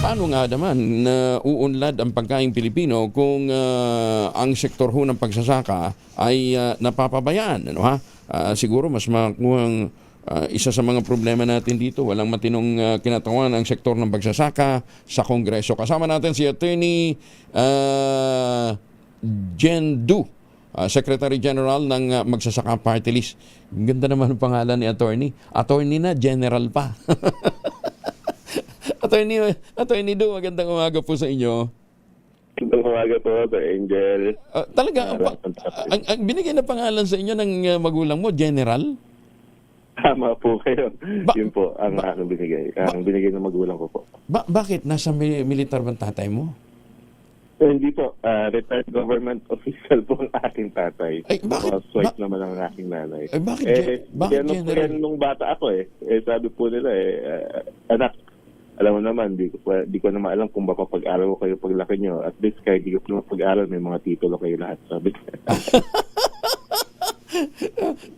paano nga naman na uunlad ang pagkaing Pilipino kung ang sektor ho ng pagsasaka ay napapabayaan, ano ha? Siguro mas makuhang isa sa mga problema natin dito, walang matinong kinatawan ang sektor ng pagsasaka sa Kongreso. Kasama natin si Attorney Jen Du, Secretary General ng Magsasaka Party List. Ganda naman ang pangalan ni Attorney. Attorney na, General pa. Attorney Du, magandang umaga po sa inyo. Magandang umaga po, Sir Angel. Talaga, ang binigay na pangalan sa inyo ng magulang mo, General? Tama po kayo. Yun po ang aking binigay. Ang binigay ng magulang ko po. Bakit? Nasa militar bang tatay mo? Hindi po. Retired government official po ang aking tatay. Ay, bakit? Swipe naman ang aking nanay. Ay, bakit General? Nung bata ako sabi po nila anak, alam mo naman, di ko naman alam kung mapapag-aral ko kayo paglaki nyo. At least kahit di ko naman pag-aral, may mga titulo kayo lahat. Sabi.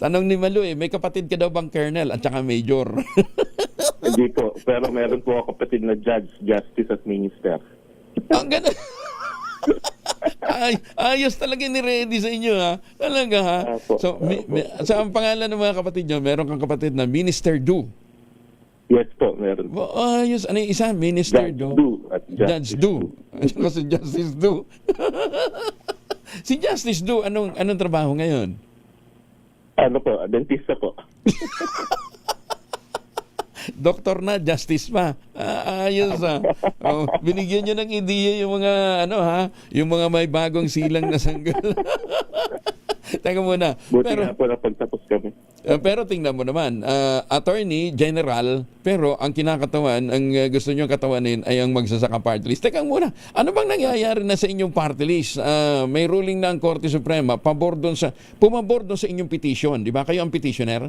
Tanong ni Malu may kapatid ka daw bang colonel at saka major? Hindi po. Pero meron po ako kapatid na judge, justice at minister. Ang ganda. Ayos talaga ni ready sa inyo ha. Talaga ha. So, ang pangalan ng mga kapatid nyo, meron kang kapatid na Minister Du. Yes po, meron. Ayos. Ano yung isa? Minister Judge Du. Du at Judge Du. Ano si Justice Du? Si Justice Du, anong trabaho ngayon? Ano po? Dentista po. Doktor na, justice pa. Ayos ha. Binigyan nyo ng ideya yung mga yung mga may bagong silang na sanggol. Teka muna. Buti nga po na pagtapos kami. Pero tingnan mo naman, Attorney General, pero ang kinakatawan, ang gusto nyo katawanin ay ang magsasaka party list. Teka muna, ano bang nangyayari na sa inyong party list? May ruling na ang Korte Suprema, pumabor doon sa inyong petition. Di ba? Kayo ang petitioner?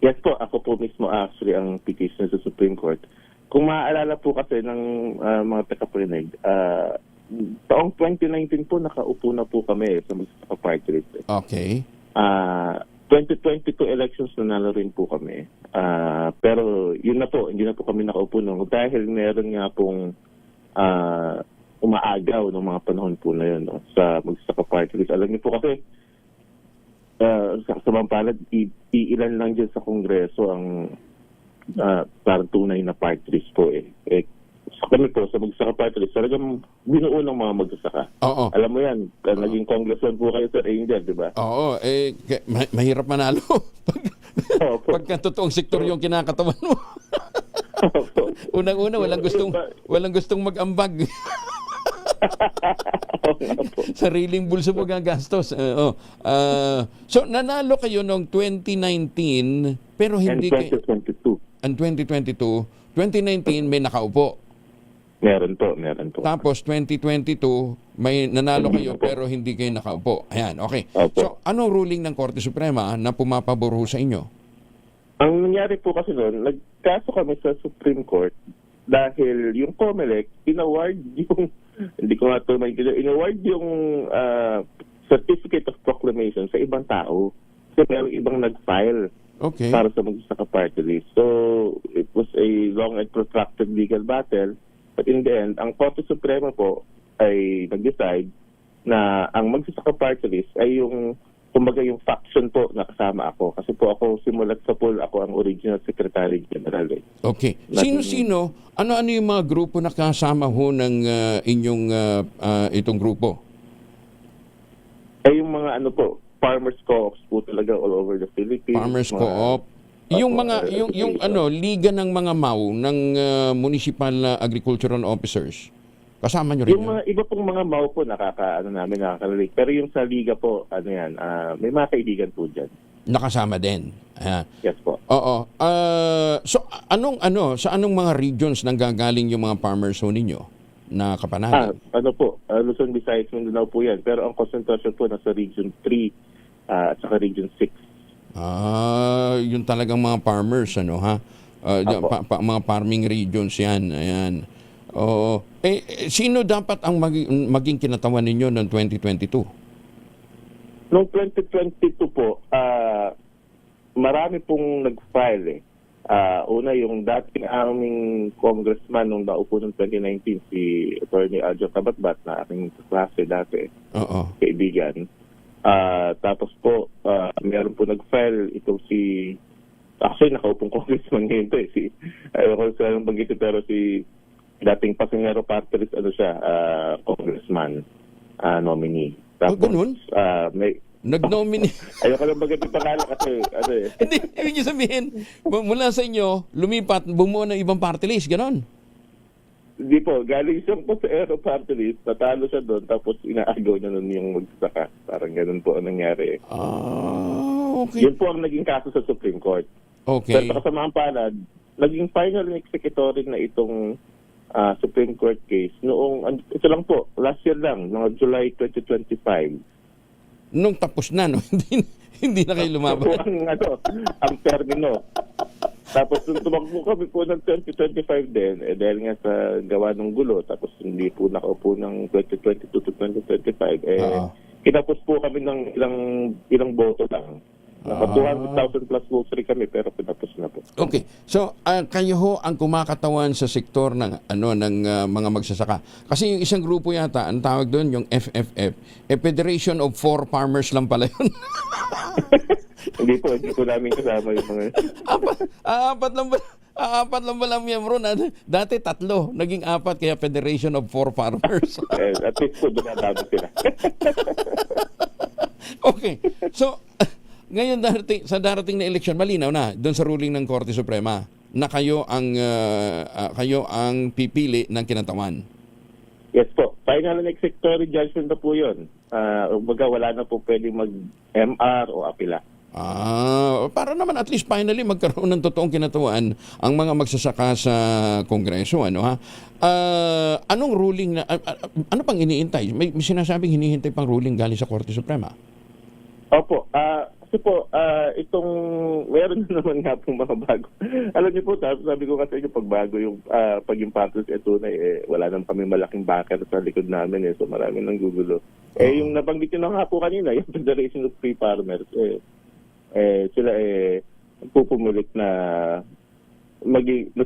Yes po, ako po mismo actually ang petitioner sa Supreme Court. Kung maaalala po kasi ng mga tagaparinig, taong 2019 po nakaupo na po kami sa magsasaka party list. Okay. 2022 elections nanalo rin po kami. Pero yun na po, hindi na po kami nakaupo nung dahil meron nga pong umaagaw ng mga panahon po na yun sa magsasaka party list. Alam niyo po kasi sa Pampalad, ilan lang dyan sa Kongreso ang parang tunay na party list po So kami po sa magsasaka party list, talagang binuo ng mga magsasaka. Oo. Alam mo yan, naging congressman po kayo, Sir Angel, di ba? Oo, mahirap manalo. Pagka totoong sektor yung kinakatawan mo. Unang-una, walang gustong mag-ambag. Sariling bulso mo gagastos. So, nanalo kayo noong 2019, pero hindi kayo... And 2022. 2019, may nakaupo. Meron po. Tapos 2022, may nanalo kayo pero hindi kayo nakaupo. Ayan, okay. Opo. So, anong ruling ng Korte Suprema na pumapabor sa inyo? Ang nangyari po kasi noon, nagkaso kami sa Supreme Court dahil yung COMELEC, in-award yung, hindi ko nga ito maintindihan, in-award yung Certificate of Proclamation sa ibang tao. Kasi merong ibang nag-file para sa magsasaka party list. So, it was a long and protracted legal battle. But in the end, ang Korte Suprema po ay nag-decide na ang magsasaka party list ay yung, kumbaga yung faction po na kasama ako. Kasi po ako simulat sa pool, ako ang original Secretary General. Okay. Sino-sino? Ano-ano yung mga grupo na kasama ho ng inyong itong grupo? Ay yung mga farmers co-ops po talaga all over the Philippines. Farmers co-op. Yung mga liga ng mga MAU ng Municipal Agricultural Officers. Kasama nyo rin yung mga iba pong mga MAU po nakaka-relate. Pero yung sa liga po, may mga kaibigan po diyan. Nakasama din. Yes po. Oo. So sa anong mga regions nanggagaling yung mga farmers ho ninyo na kapanalig? Luzon, Visayas, Mindanao po yan. Pero ang concentration po nasa Region 3 at saka Region 6. Yung talagang mga farmers, mga farming regions yan. Ayan. Sino dapat ang maging kinatawan ninyo noong 2022? Noong 2022 po, marami pong nag-file Una, yung dating aming congressman nung naupo ng 2019, si Attorney Aljo Tabatbat, na aking klase dati, Oo. kaibigan. Tapos po, meron po nag-file itong actually nakaupong congressman ngayon to eh, ayaw ko sa banggitin, pero si dating Pasingero Party List, congressman, nominee. Tapos, ganun? may, Nag-nominate. ayaw ko lang banggitin pangalan kasi, Hindi, ibig niyo sabihin, mula sa inyo, lumipat, bumuo ng ibang party list, ganon. Hindi po, galing siya po sa Aero Party List, natalo siya doon, tapos inaagaw niya nun yung magsasaka. Parang ganun po ang nangyari. Okay. Yun po ang naging kaso sa Supreme Court. Okay. Pero kasamaang palad, naging final and executory na itong Supreme Court case noong, ito lang po, last year lang, noong July 2025. Nung tapos na, no? hindi na kayo lumaban. Ito ang termino. Tapos nung tumakbo kami po ng 2025 din, dahil nga sa gawa ng gulo, tapos hindi po nakaupo ng 2022 to 2025, kinapos po kami ng ilang boto lang. Naka 200,000 plus votes rin kami, pero pinapos na po. Okay. So, kayo ho ang kumakatawan sa sektor ng mga magsasaka. Kasi yung isang grupo yata, ang tawag doon yung FFF, Federation of Four Farmers lang pala yun. hindi po namin kasama yung mga... Apat lang ba lang miyembro na dati 3, naging 4 kaya Federation of Four Farmers. At least po dumadami sila. Okay. So, ngayon sa darating na eleksyon, malinaw na doon sa ruling ng Korte Suprema na kayo ang pipili ng kinatawan. Yes po. Final and executory judgment na po yun. Umaga wala na po pwedeng mag-MR o apila. Para naman at least finally magkaroon ng totoong kinatawan ang mga magsasaka sa Kongreso, ano ha? Anong ruling na ano pang iniintay? May sinasabing hinihintay pang ruling galing sa Korte Suprema. Opo. Kasi po, itong, meron na naman nga pong mga bago. Alam niyo po, sabi ko kasi pag bago yung, pag yung Patrice Etunay, wala naman kami malaking backer sa likod namin so marami nang gugulo. Yung nabanggit nyo na nga po kanina, yung Federation of Free Farmers, sila pupumulit na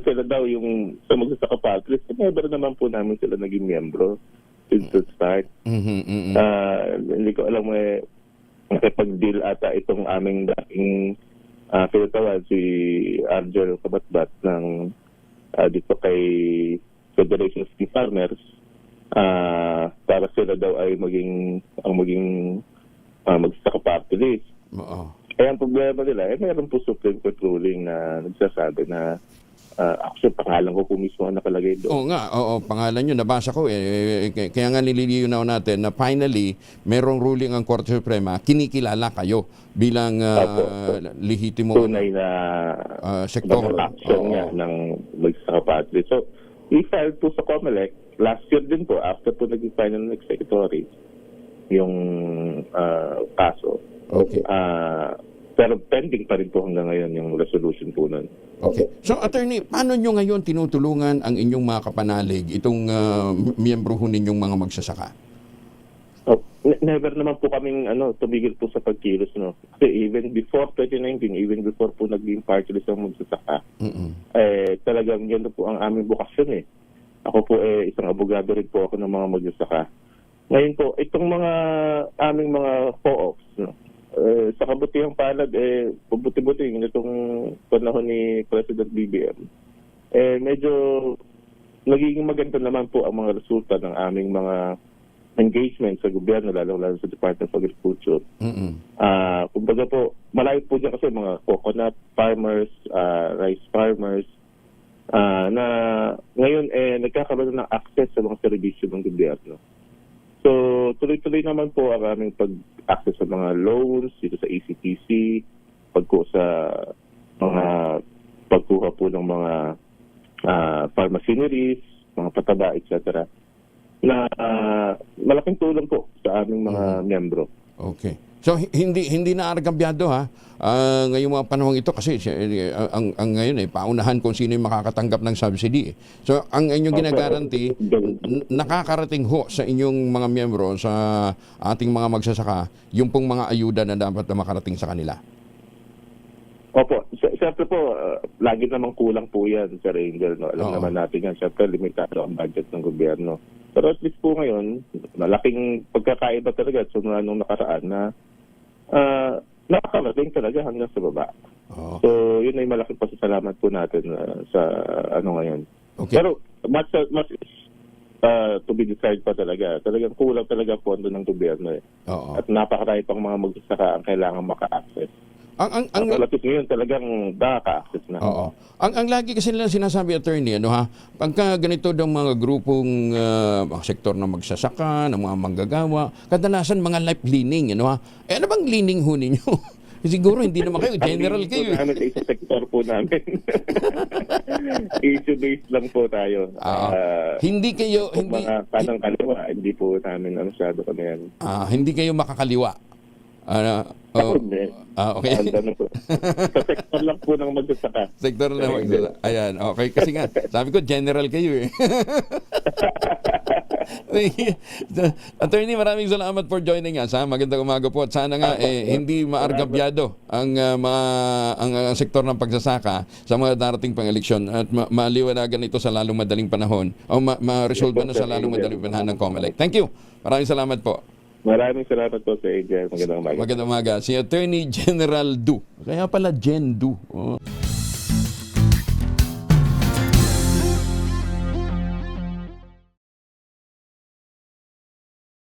sila daw yung sa magsasaka Patrice, never naman po namin sila naging miyembro since the start. Hindi ko alam nakipag-deal ata itong aming dating pinatawan si Argel Kabatbat ng dito kay Federation of Free Farmers para sila daw ay maging magsasaka party list. Ang problema nila, mayroon po Supreme Court ruling na nagsasabi na actually pangalan ko po mismo ang nakalagay doon. Oo, pangalan nyo, nabasa ko kaya nga nililinaw natin na finally merong ruling ang Korte Suprema, kinikilala kayo bilang lehitimo tunay na sektor action nga ng magsasaka party. So, i-file po sa COMELEC last year din po, after po naging final and executory yung kaso. Okay. Pero pending pa rin po hanggang ngayon yung resolution po nun. Okay. So, Attorney, paano nyo ngayon tinutulungan ang inyong mga kapanalig, itong miyembro ho ninyong mga magsasaka? Never naman po kaming tumigil po sa pagkilos. No? Kasi even before 2019, even before po naging party list ang magsasaka, talagang yan po ang aming bukasyon eh. Ako po isang abogado rin po ako ng mga magsasaka. Ngayon po, itong mga aming mga co-ops, no? Sa kabutihang palad, pabuti-buti itong panahon ni President BBM, medyo nagiging maganda naman po ang mga resulta ng aming mga engagement sa gobyerno, lalo sa Department of Agriculture. Kumbaga po, malayo po dyan kasi mga coconut farmers, rice farmers, na ngayon nagkakaroon ng access sa mga serbisyo ng gobyerno. So, tuloy-tuloy naman po ang aming pag-access sa mga loans dito sa ACTC, sa mga pagkuha po ng mga pharmaceries, mga pataba, etc. Na malaking tulong po sa aming mga miyembro. Okay. So hindi na argambyado ha ngayong mga panahon ito kasi ang ngayon paunahan kung sino yung makakatanggap ng subsidy. So ang inyong ginagaranti nakakarating ho sa inyong mga miyembro, sa ating mga magsasaka, yung pong mga ayuda na dapat na makarating sa kanila. Opo, siyempre po, lagi namang kulang po yan, Sir Angel. No? Alam Oo. naman natin yan, siyempre limitado ang budget ng gobyerno. Pero at least po ngayon, malaking pagkakaiba talaga simula nung nakaraan na nakakarating talaga hanggang sa baba. Oo. So, yun ay malaking pasasalamat po natin sa ngayon. Okay. Pero much to be desired pa talaga. Talagang kulang talaga ang pondo ng gobyerno eh. Oo. At napakarami pang mga magsasaka ang kailangan maka-access. Ang Relative ngayon talagang nakaka-access na. Oo. Ang lagi kasi nila sinasabi, attorney, ano ha, pagka ganito daw mga grupong mga sektor na magsasaka, ng mga manggagawa, kadalasan mga life leaning, ano ha. Ano bang leaning ho ninyo? Siguro hindi naman kayo, general Ang kayo. po namin sa sector po namin. Issue-based lang po tayo. Hindi kayo, Kung hindi, mga kanang kaliwa, hindi po namin masyado kami yan. hindi kayo makakaliwa. Ako hindi. Okay. Ano po. Sa sector lang po ng magsasaka. Sektor na magsasaka. Ayan, okay. Kasi nga, sabi ko, general kayo eh. Attorney, maraming salamat for joining us. Ha? Magandang umaga po. At sana nga hindi maargabyado ang ang sektor ng pagsasaka sa mga darating pang eleksyon at maliwanagan ito sa lalong madaling panahon o ma-resolve na sa lalong madaling panahon ng COMELEC. Thank you. Maraming salamat po. Maraming salamat po sa AJ. Magandang umaga. Magandang umaga. Si Attorney General Du. Kaya pala Gen Du. Oh.